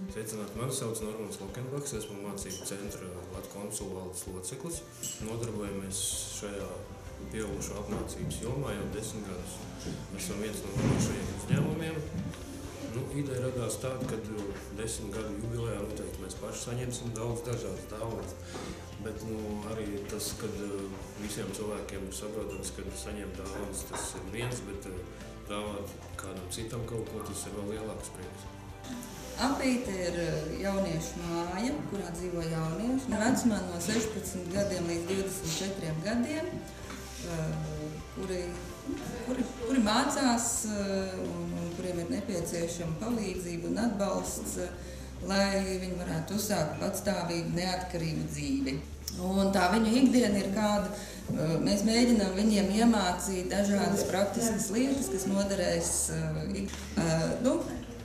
Sveicināti, mani sauc Normans Lokenbaks, esmu mācību centra Latvijas konsulu valdes loceklis. Nodarbojamies šajā pieaugušo apmācības jomā jau 10 gadus. Esam viens no vadošajiem uzņēmumiem. Ideja radās tāda, ka 10 gadu jubilejā noteikti mēs paši saņemsim daudz dažādas dāvanas. Bet arī tas, kad visiem cilvēkiem ir saprotams, ka saņemt dāvanas tas ir viens, bet dāvāt kādam citam kaut ko, tas ir vēl lielāks prieks. Apīte ir jauniešu māja, kurā dzīvo jaunieši. Vecumā no 16 gadiem līdz 24 gadiem, kuri mācās un kuriem ir nepieciešama palīdzība un atbalsts, lai viņi varētu uzsākt patstāvīgu, neatkarīgu dzīvi. Un tā viņu ikdiena ir kāda, mēs mēģinām viņiem iemācīt dažādas praktiskas lietas, kas noderēs.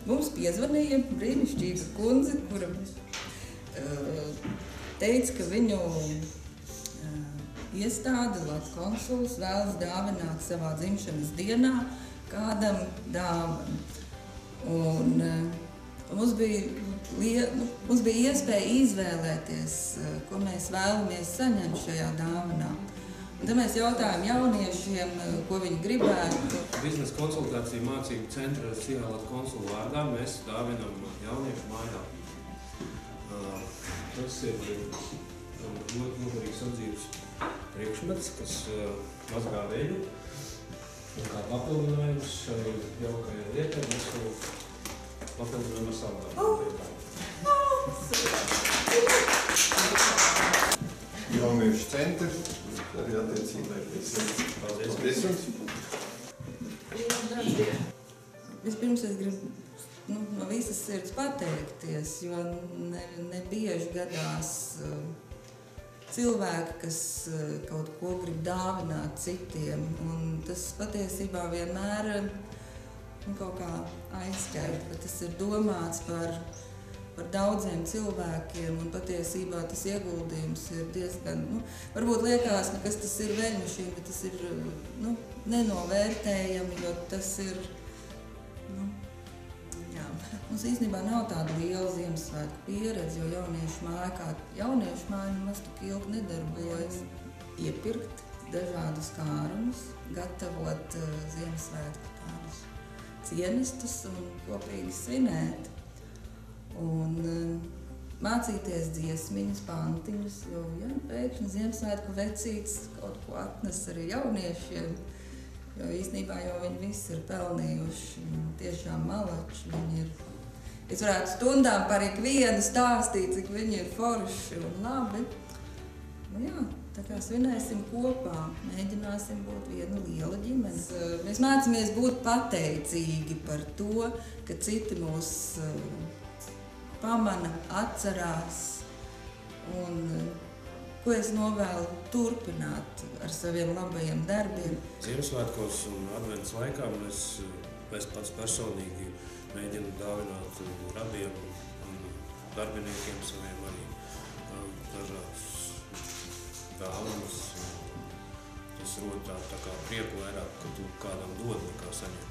Mums piezvanīja brīnišķīga kundze, kura teica, ka viņu iestāde Latvijas konsuls vēlas dāvināt savā dzimšanas dienā kādam dāvanu. Mums bija iespēja izvēlēties, ko mēs vēlamies saņemt šajā dāvanā. Un tad mēs jautājām jauniešiem, ko viņi gribētu. Biznesa konsultāciju mācību centra Sijā Latvijas konsulu vārdā mēs dāvinam jauniešu mājām. Tas ir ļoti noderīgs sadzīves priekšmets, kas mazgā veļu. Un kā papildinājums šai jaukajai lietai mēs jau papildinām ar savu darbu. Jauniešu centrs, arī attiecībai pēc paldies jums. Vispirms es gribu no visas sirds pateikties, jo nebieži gadās cilvēki, kas kaut ko grib dāvināt citiem. Un tas patiesībā vienmēr kaut kā aizķer, bet tas ir domāts par daudziem cilvēkiem, un patiesībā tas ieguldījums ir diezgan, varbūt liekas, kas tas ir veļmašīna, bet tas ir nenovērtējami, jo tas ir, mums īstenībā nav tāda liela Ziemassvētku pieredze, jo jauniešu māja kā jauniešu māja nemaz tik ilgi nedarbojas. Iepirkt dažādus kārumus, gatavot Ziemassvētku tādus cienestus un kopīgi svinēt. Un mācīties dziesmiņas, pantiņas, jo pēkšņi Ziemassvētku vecītes kaut ko atnes arī jauniešiem, jo īstenībā jau viņi visi ir pelnījuši, tiešām malači viņi ir. Es varētu stundām par ikvienu stāstīt, cik viņi ir forši un labi. Tā kā svinēsim kopā, mēģināsim būt viena liela ģimene. Mēs mācāmies būt pateicīgi par to, ka citi mūs pamana, atcerās, un ko es novēlu turpināt ar saviem labajiem darbiem. Ziemassvētkos un adventas laikā es pats personīgi mēģinu dāvināt radiem un darbiniekiem saviem arī dažādas dāvanas. Tas rod tā kā prieku vairāk, ka tu kādam dod nekā saņem.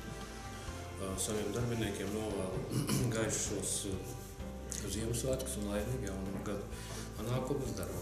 Saviem darbiniekiem novēlu gaišus Ziemassvētkus un laimīgu jaunu gadu panākumus darbā.